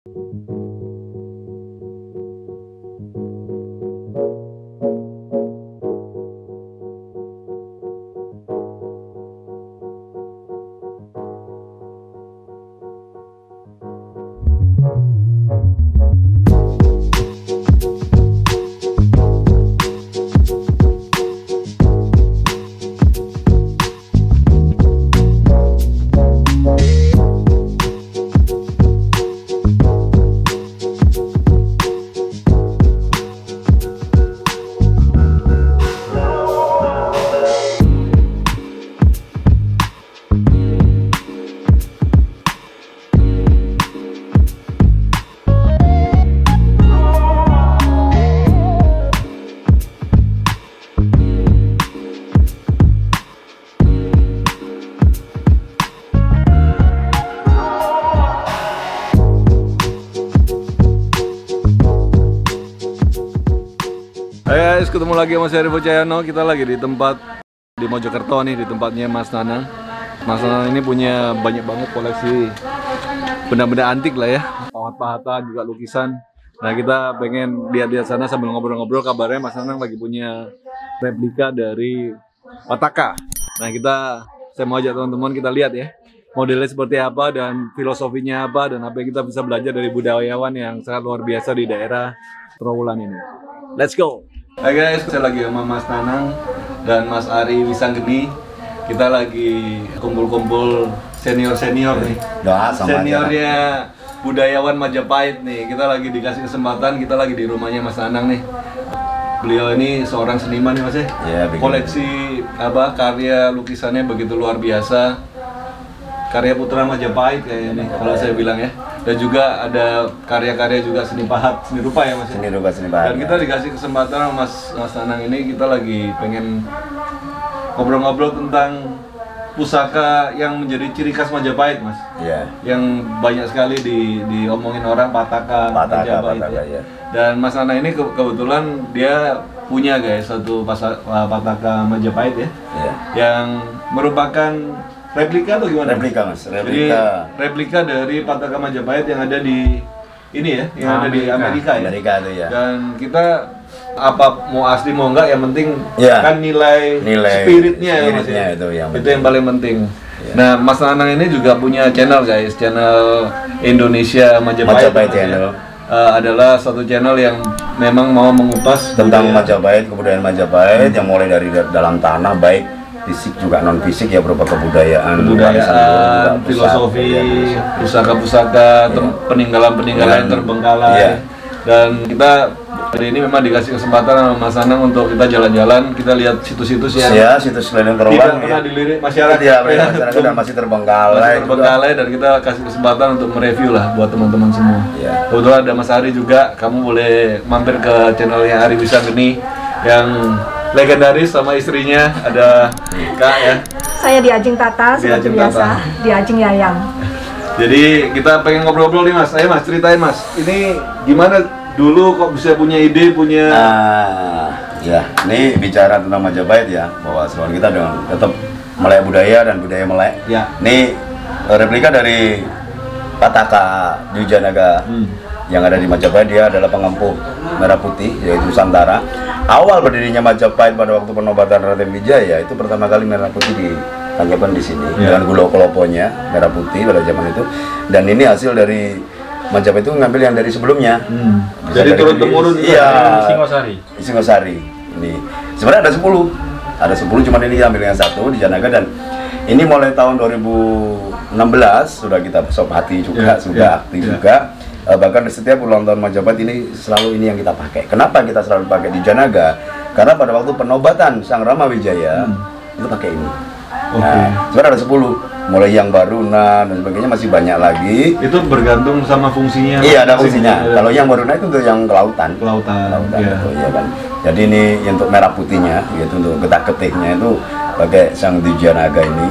Hai guys, ketemu lagi sama saya Rivo Cayano. Kita lagi di tempat di Mojokerto nih, di tempatnya Mas Nanang. Mas Nanang ini punya banyak banget koleksi benda-benda antik lah ya, pahat-pahatan juga lukisan. Nah, kita pengen lihat-lihat sana sambil ngobrol-ngobrol. Kabarnya Mas Nanang lagi punya replika dari Pataka. Nah, saya mau ajak teman-teman kita lihat ya, modelnya seperti apa dan filosofinya apa dan apa yang kita bisa belajar dari budayawan yang sangat luar biasa di daerah Trowulan ini. Let's go! Hai guys, saya lagi sama Mas Nanang dan Mas Ari Wisanggeni. Kita lagi kumpul-kumpul senior-senior nih. Seniornya budayawan Majapahit nih. Kita lagi dikasih kesempatan, kita lagi di rumahnya Mas Nanang nih. Beliau ini seorang seniman nih Mas ya. Koleksi karya lukisannya begitu luar biasa. Karya putra Majapahit kayaknya nih kalau saya bilang ya. Dan juga ada karya-karya juga seni pahat, seni rupa ya Mas. Seni rupa, seni pahat. Dan kita dikasih kesempatan sama Mas Nanang ini, kita lagi pengen ngobrol-ngobrol tentang pusaka yang menjadi ciri khas Majapahit Mas. Iya. Yang banyak sekali diomongin orang Pataka Majapahit. Ya. Dan Mas Nanang ini kebetulan dia punya guys satu Pataka Majapahit ya. Iya. Yang merupakan replika atau gimana? Replika Mas, Jadi replika dari Pataka Majapahit yang ada di ini ya, yang ada di Amerika ya. Amerika itu ya. Dan kita apa mau asli mau enggak yang penting ya, kan nilai spiritnya ya Mas ya. Itu yang paling penting. Ya. Nah, Mas Nanang ini juga punya channel guys, channel Indonesia Majapahit channel. Adalah satu channel yang memang mau mengupas tentang Majapahit, kebudayaan Majapahit yang mulai dari dalam tanah, baik fisik juga non fisik ya, berupa kebudayaan, filosofi, pusaka-pusaka, peninggalan-peninggalan yang terbengkalai. Ya. Dan kita hari ini memang dikasih kesempatan sama Mas Nanang untuk kita jalan-jalan, kita lihat situs-situs yang situs keliling Trowulan tidak pernah dilirik masyarakat. Ya, masyarakat dan masih terbengkalai. Dan kita kasih kesempatan untuk mereview lah buat teman-teman semua. Ya. Kebetulan ada Mas Ari juga, kamu boleh mampir ke channelnya Ari Wisanggeni yang legendaris sama istrinya, ada Kak ya. Saya di Ajeng Tata seperti biasa, di Ajeng Yayang. Jadi kita pengen ngobrol-ngobrol nih Mas. Ayo Mas, ceritain Mas. Ini gimana dulu kok bisa punya ide, ya, ini bicara tentang Majapahit ya, bahwa slogan kita dengan tetap melek budaya dan budaya melek. Ya. Ini replika dari Pataka Jujanaga yang ada di Majapahit. Dia adalah pengempuh merah putih, yaitu Nusantara. Awal berdirinya Majapahit pada waktu penobatan Raden Wijaya itu pertama kali merah putih ditangkapkan di sini dengan gula keloponya merah putih pada zaman itu. Dan ini hasil dari Majapahit itu ngambil yang dari sebelumnya. Jadi turun temurun. Iya. Singosari. Ini sebenarnya ada 10 cuman ini ambil yang satu di Janaga. Dan ini mulai tahun 2016 sudah kita sop hati juga, aktif juga. Bahkan setiap ulang tahun Majapahit ini selalu ini yang kita pakai. Kenapa kita selalu pakai di Janaga? Karena pada waktu penobatan Sang Rama Wijaya itu pakai ini. Nah, sebenarnya ada 10, mulai yang Baruna dan sebagainya, masih banyak lagi. Itu bergantung sama fungsinya. Iya, ada fungsinya. Kalau yang Baruna itu untuk yang kelautan. Kelautan ya. Itu, ya kan. Jadi ini untuk merah putihnya, yaitu untuk ketak-ketiknya itu pakai Sang Dijanaga ini.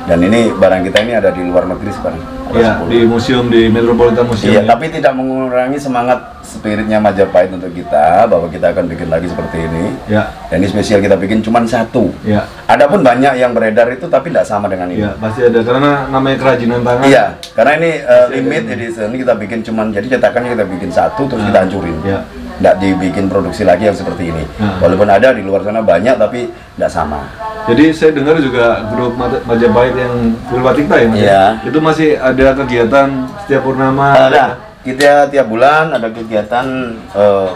Dan ini barang kita ini ada di luar negeri sekarang. Iya, di museum, di Metropolitan Museum. Iya, tapi tidak mengurangi semangat spiritnya Majapahit untuk kita, bahwa kita akan bikin lagi seperti ini. Ya. Dan ini spesial kita bikin cuma satu. Ya. Adapun banyak yang beredar itu tapi tidak sama dengan ini. Iya, pasti ada karena namanya kerajinan tangan. Iya, karena ini limit edition, ini kita bikin cuman, jadi cetakannya kita bikin satu terus kita hancurin. Iya. Tidak dibikin produksi lagi yang seperti ini. Walaupun ada di luar sana banyak tapi tidak sama. Jadi saya dengar juga grup Majapahit yang Wilwatikta ya Mas? Iya. Itu masih ada kegiatan setiap purnama? Ada. Kita tiap bulan ada kegiatan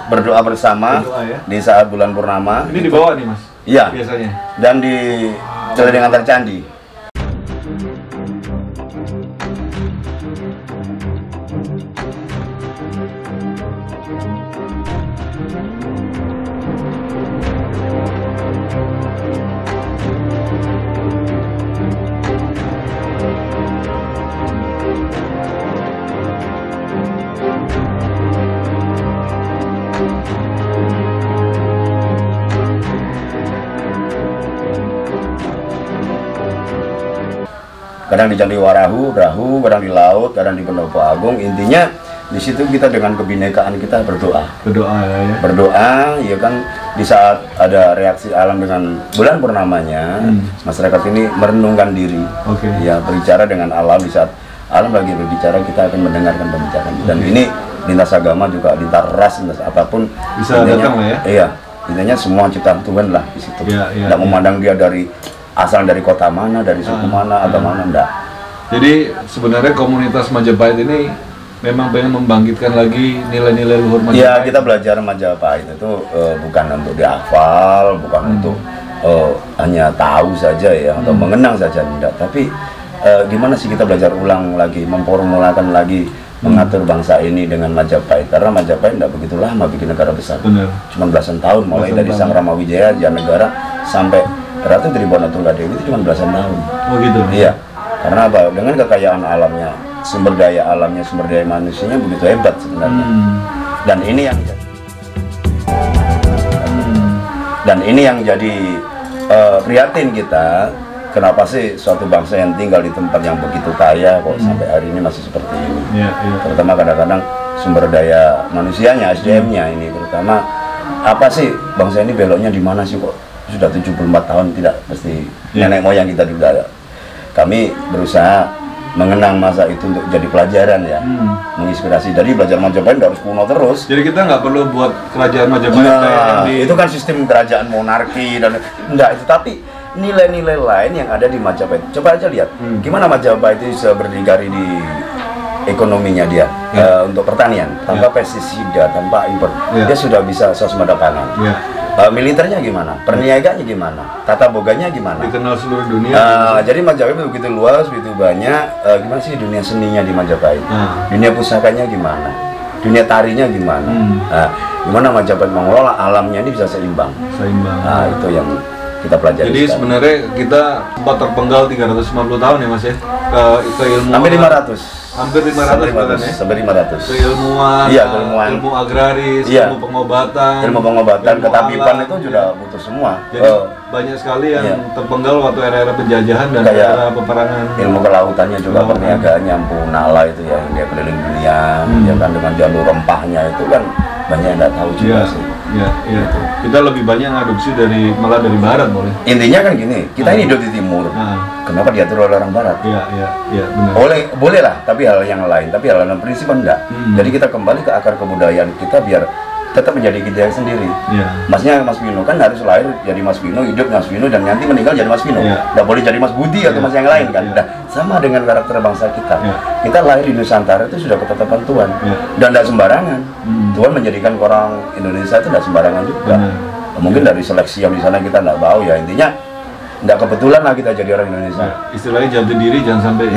berdoa bersama ya? di saat bulan purnama. Ini di bawah nih Mas? Iya. Biasanya? Dan di Celedeng Antar Candi. Kadang di Candi Warahu, kadang di laut, kadang di Pendopo Agung. Intinya di situ kita dengan kebinekaan kita berdoa. Berdoa ya. Berdoa, ya kan, di saat ada reaksi alam dengan bulan purnamanya, masyarakat ini merenungkan diri. Oke. Ya, berbicara dengan alam. Di saat alam lagi berbicara, kita akan mendengarkan pembicaraan. Dan ini lintas agama juga, lintas ras, lintas apapun. Bisa datang lah ya? Iya, intinya semua ciptaan Tuhan lah di situ. Iya, iya, Tidak memandang dia dari asal dari kota mana, dari suku mana, atau mana, enggak. Jadi sebenarnya komunitas Majapahit ini memang pengen membangkitkan lagi nilai-nilai luhur Majapahit. Ya, kita belajar Majapahit itu bukan untuk dihafal, bukan untuk hanya tahu saja ya, atau mengenang saja, enggak. Tapi gimana sih kita belajar ulang lagi, memformulakan lagi, mengatur bangsa ini dengan Majapahit. Karena Majapahit enggak begitu lama bikin negara besar. Benar. Cuma belasan tahun, mulai dari Sang Ramawijaya, Janegara, sampai Ratu Tribhuwana Tunggadewi itu cuma belasan tahun. Oh gitu? Iya. Karena apa? Dengan kekayaan alamnya, sumber daya alamnya, sumber daya manusianya begitu hebat sebenarnya. Dan ini yang jadi prihatin kita. Kenapa sih suatu bangsa yang tinggal di tempat yang begitu kaya kok sampai hari ini masih seperti ini? Iya. Terutama kadang-kadang sumber daya manusianya, SDM-nya ini, terutama apa sih bangsa ini beloknya di mana sih kok? Sudah 74 tahun tidak pasti nenek moyang kita juga. Kami berusaha mengenang masa itu untuk jadi pelajaran ya, menginspirasi. Jadi belajar Majapahit nggak harus kuno terus. Jadi kita nggak perlu buat kerajaan Majapahit itu kan sistem kerajaan monarki dan enggak itu, tapi nilai-nilai lain yang ada di Majapahit. Coba aja lihat gimana Majapahit itu bisa berdikari di ekonominya dia untuk pertanian tanpa pestisida, tanpa impor. Dia sudah bisa swasembada pangan. Militernya gimana, perniagaannya gimana, tata boganya gimana, dikenal seluruh dunia. Jadi Majapahit begitu luas, begitu banyak. Gimana sih dunia seninya di Majapahit, dunia pusakanya gimana, dunia tarinya gimana, gimana Majapahit mengelola alamnya ini bisa seimbang. Nah, itu yang kita pelajari. Jadi sebenarnya kita sempat terpenggal 350 tahun ya Mas ya, ke ilmu hampir 500 sampai 500 bahkan ya, sampai 500 keilmuan, ilmu agraris, ilmu pengobatan, ketabiban itu sudah butuh semua. Jadi banyak sekali yang terpenggal waktu era-era penjajahan dan era peperangan. Ilmu kelautannya juga, perniagaannya, Empu Nala itu ya, dia keliling dunia, ya kan, dengan jalur rempahnya itu kan banyak yang nggak tahu juga sih. Iya. Kita lebih banyak ngadopsi malah dari barat boleh. Intinya kan gini, kita ini hidup di timur. Kenapa diatur oleh orang barat? Iya, benar. Boleh lah, tapi hal yang lain, tapi hal yang prinsip enggak. Jadi kita kembali ke akar kebudayaan kita biar tetap menjadi kita sendiri. Masnya Mas Vino kan harus lahir jadi Mas Vino, hidup Mas Vino, dan nanti meninggal jadi Mas Vino. Nggak boleh jadi Mas Budi atau Mas yang lain kan. Nah, sama dengan karakter bangsa kita. Kita lahir di Nusantara itu sudah ketetapan Tuhan. Dan tidak sembarangan. Tuhan menjadikan orang Indonesia itu tidak sembarangan juga. Mungkin dari seleksi yang di sana kita nggak tahu ya. Intinya nggak kebetulan lah kita jadi orang Indonesia. Istilahnya jati diri jangan sampai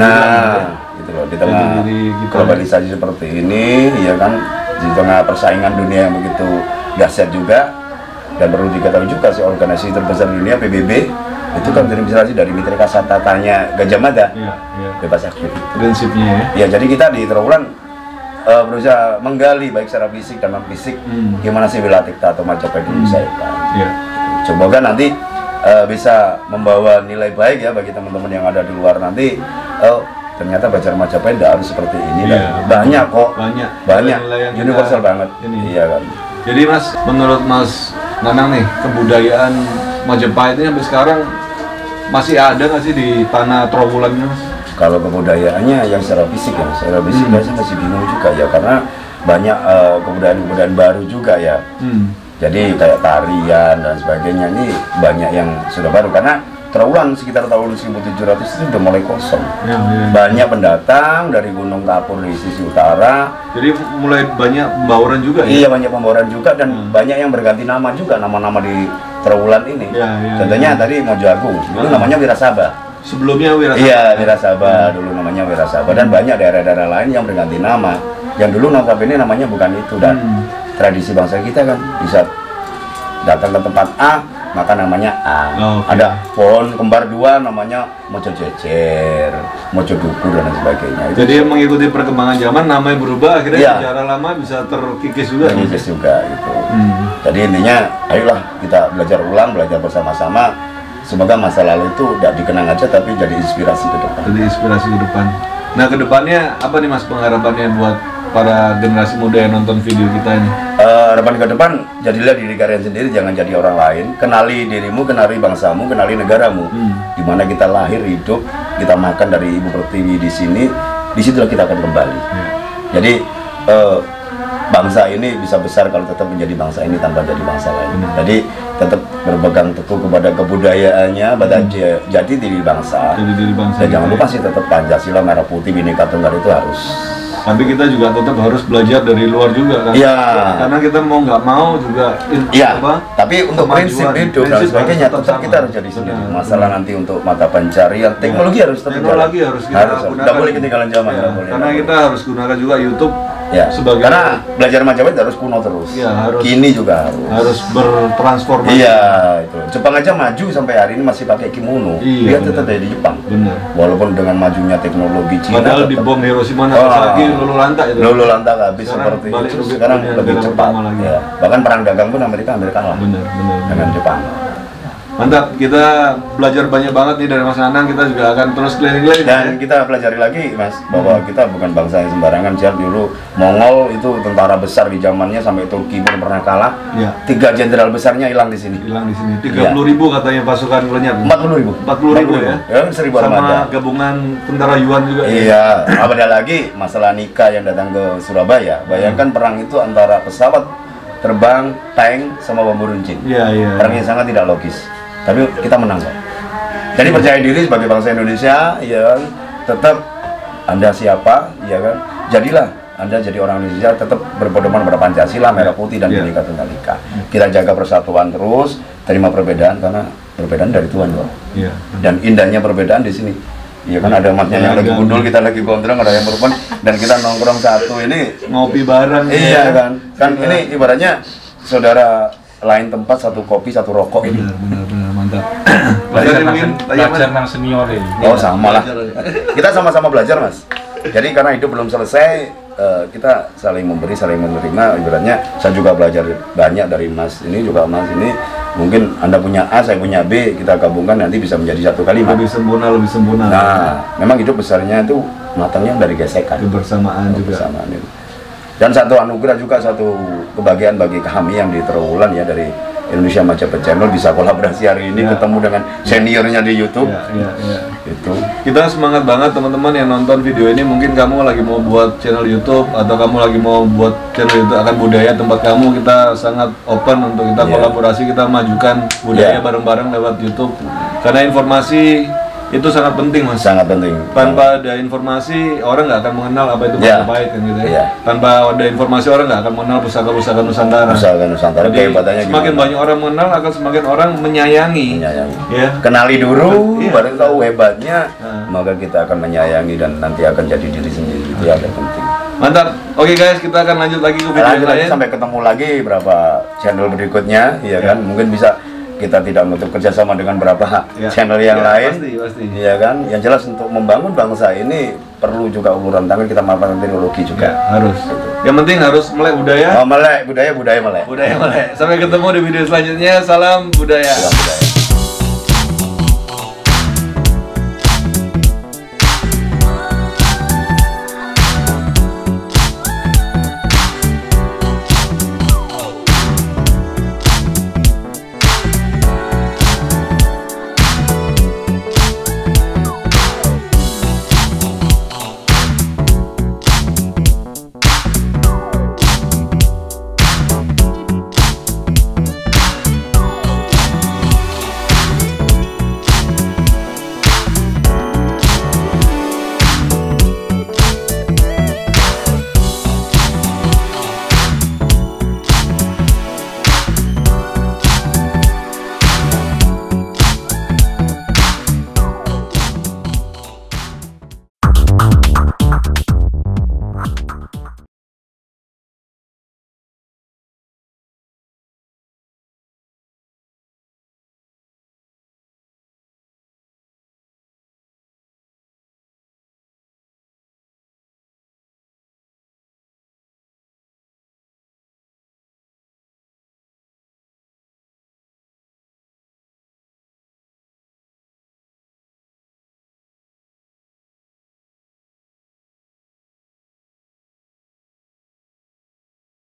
gitu loh, di tengah globalisasi seperti ini, ya kan, di tengah persaingan dunia yang begitu dahsyat juga. Dan perlu diketahui juga sih, organisasi terbesar di dunia PBB itu kan terinspirasi dari Mitra Kasatatanya Gajah Mada, bebas aktif prinsipnya ya. Jadi kita di Trawulan berusaha menggali baik secara fisik dan non fisik gimana sih Wilatikta atau Majapahit itu bisa hebat. Coba kan nanti bisa membawa nilai baik ya bagi teman-teman yang ada di luar nanti. Ternyata belajar Majapahit tidak harus seperti ini. Iya, banyak kok, banyak nilai yang universal banget. Ini. Iya kan. Jadi Mas, menurut Mas Nanang nih, kebudayaan Majapahit ini sampai sekarang masih ada nggak sih di tanah Trowulan ini, Mas? Kalau kebudayaannya yang secara fisik ya, secara fisik saya masih bingung juga ya, karena banyak kebudayaan-kebudayaan baru juga ya. Jadi kayak tarian dan sebagainya ini banyak yang sudah baru, karena Trowulan sekitar tahun 1700 itu udah mulai kosong. Banyak pendatang dari Gunung Kapur di sisi utara. Jadi mulai banyak pembauran juga ya? Iya, banyak pembauran juga, dan banyak yang berganti nama juga, nama-nama di Trowulan ini. Contohnya tadi Mojo Agung, dulu namanya Wirasaba. Sebelumnya Wirasaba? Iya, Wirasaba, dulu namanya Wirasaba. Dan banyak daerah-daerah lain yang berganti nama, yang dulu notabene namanya bukan itu. Dan tradisi bangsa kita kan bisa datang ke tempat A, maka namanya A. Ada pohon kembar 2 namanya Mojo Jejer, Mojo Dukur dan sebagainya. Jadi mengikuti perkembangan zaman namanya berubah, akhirnya sejarah lama bisa terkikis juga. Terkikis juga gitu. Jadi intinya ayolah kita belajar ulang, belajar bersama-sama. Semoga masa lalu itu tidak dikenang aja tapi jadi inspirasi ke depan. Jadi inspirasi ke depan. Nah, ke depannya apa nih Mas pengharapannya buat para generasi muda yang nonton video kita ini? Harapan ke depan, jadilah diri kalian sendiri, jangan jadi orang lain. Kenali dirimu, kenali bangsamu, kenali negaramu. Di mana kita lahir, hidup, kita makan dari ibu pertiwi di sini, disitulah kita akan kembali. Jadi bangsa ini bisa besar kalau tetap menjadi bangsa ini tanpa jadi bangsa lain. Jadi tetap berpegang teguh kepada kebudayaannya, pada jati diri bangsa. Dan jangan lupa sih tetap Pancasila, Merah Putih, Bhinneka Tunggal itu harus. Tapi kita juga tetap harus belajar dari luar juga kan? Iya. Karena kita mau nggak mau juga. Iya. Tapi untuk prinsip hidup dan sebagainya tetap kita harus jadi sendiri. Masalah nanti untuk mata pencarian, teknologi harus tetap. Teknologi harus kita gunakan. Tidak boleh ketinggalan zaman. Karena kita harus gunakan juga YouTube. Ya. Sebagai karena belajar Majapahit harus kuno terus. Ya, harus. Kini juga harus. Harus bertransformasi. Iya, itu. Jepang aja maju sampai hari ini masih pakai kimono. Dia tetap ada di Jepang. Benar. Walaupun dengan majunya teknologi Cina. Padahal di bom Hiroshima Nagasaki lulu lantak itu. Lulu lantak habis seperti itu. Sekarang lebih cepat. Ya. Bahkan perang dagang pun Amerika hampir kalah. Benar. Dengan Jepang. Mantap, kita belajar banyak banget nih dari Mas Nanang. Kita juga akan terus keliling-keliling. Dan kita pelajari lagi, Mas, bahwa kita bukan bangsa yang sembarangan. Siap dulu Mongol itu tentara besar di zamannya, sampai Turki pun pernah kalah. 3 jenderal besarnya hilang di sini. 30.000 katanya pasukan lenyap. 40.000. 40.000 ya. Ya, 1.000 sama armada. gabungan tentara Yuan juga. Iya. Ada lagi masalah nikah yang datang ke Surabaya. Bayangkan perang itu antara pesawat terbang, tank, sama bambu runcing. Iya. Perang yang sangat tidak logis. Tapi kita menang kok. Jadi percaya diri sebagai bangsa Indonesia, ya kan. Tetap Anda siapa, ya kan. Jadilah Anda jadi orang Indonesia, tetap berpedoman pada Pancasila, Merah Putih dan Bhinneka Tunggal Ika. Kita jaga persatuan terus, terima perbedaan karena perbedaan dari Tuhan kok. Iya. Dan indahnya perbedaan di sini. Ya kan ada masnya yang lagi gundul, kita lagi gondrong, ada yang perempuan, dan kita nongkrong satu ini ngopi bareng. Iya kan. Kan ini ibaratnya saudara lain tempat, satu kopi, satu rokok ini. Benar, mantap. Belajar nang senior ini. Oh sama lah. Kita sama-sama belajar Mas. Jadi karena hidup belum selesai, kita saling memberi, saling menerima. Ibaratnya saya juga belajar banyak dari Mas ini, juga Mas ini. Mungkin Anda punya A, saya punya B, kita gabungkan nanti bisa menjadi satu kalimat. Lebih sempurna. Nah, memang hidup besarnya itu matangnya dari gesekan. Kebersamaan juga. Kebersamaan itu. Dan satu anugerah juga, satu kebahagiaan bagi kami yang di Trowulan ya, dari Indonesia Majapahit Channel bisa kolaborasi hari ini, ketemu dengan seniornya di YouTube. Itu. Kita semangat banget teman-teman yang nonton video ini. Mungkin kamu lagi mau buat channel YouTube atau kamu lagi mau buat channel YouTube akan budaya tempat kamu. Kita sangat open untuk kita kolaborasi, kita majukan budaya bareng-bareng lewat YouTube. Karena informasi itu sangat penting Mas. Sangat penting. Tanpa ada informasi orang nggak akan mengenal apa itu Majapahit kan gitu ya. Tanpa ada informasi orang nggak akan mengenal pusaka-pusaka Nusantara. Pusaka Nusantara. Jadi semakin banyak orang mengenal akan semakin orang menyayangi. Ya. Kenali dulu, baru tahu hebatnya, maka kita akan menyayangi dan nanti akan jadi diri sendiri. Itu yang penting. Mantap. Oke guys, kita akan lanjut lagi ke video lain. Sampai ketemu lagi berapa channel berikutnya, ya kan? Mungkin bisa kita tidak menutup kerjasama dengan beberapa channel yang lain, pasti. Iya kan? Yang jelas untuk membangun bangsa ini perlu juga uluran tangan, kita manfaatkan teknologi juga. Harus. Yang penting harus melek budaya. Melek budaya. Sampai ketemu di video selanjutnya. Salam budaya.